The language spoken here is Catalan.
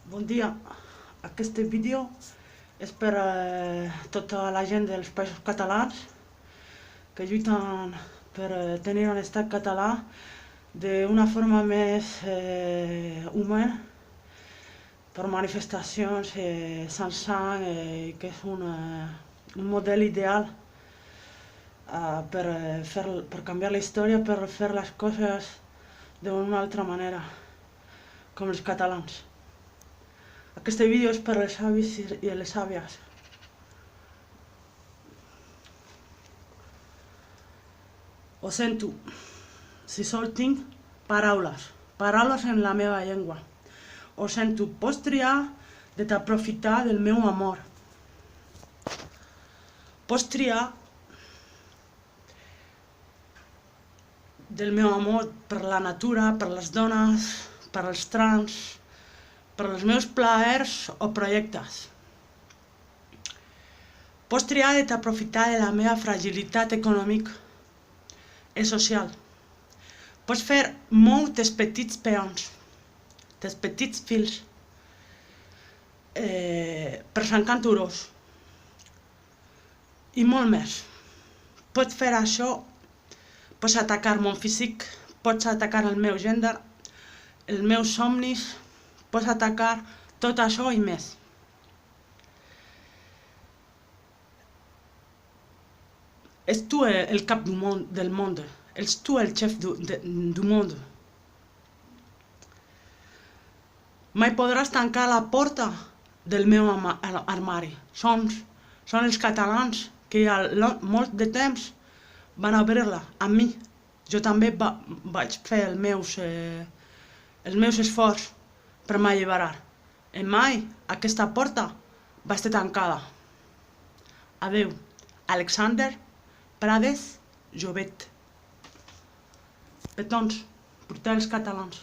Bon dia. Aquest vídeo és per a tota la gent dels Països Catalans que lluiten per tenir un estat català d'una forma més humana, per manifestacions sense sang, que és un model ideal per canviar la història, per fer les coses d'una altra manera, com els catalans. Aquest vídeo és per als avis i les àvies. Ho sento, si sol tinc paraules en la meva llengua. Ho sento, pots triar de t'aprofitar del meu amor. Pots triar del meu amor per la natura, per les dones, per els trans, per els meus plaers o projectes. Pots triar de t'aprofitar de la meva fragilitat econòmica i social. Pots fer molts petits peons, dels petits fils, per 50 euros i molt més. Pots fer això, pots atacar mon físic, pots atacar el meu gènere, els meus somnis, pots atacar tot això i més. Ets tu el cap del món, ets tu el xef du món. Mai podràs tancar la porta del meu armari. Són els catalans que hi ha molt de temps van obrir-la amb mi. Jo també vaig fer els meus esforços per m'alliberar. I mai aquesta porta va estar tancada. Adeu. Alexander Prades Llobet. Petons, per tots els catalans.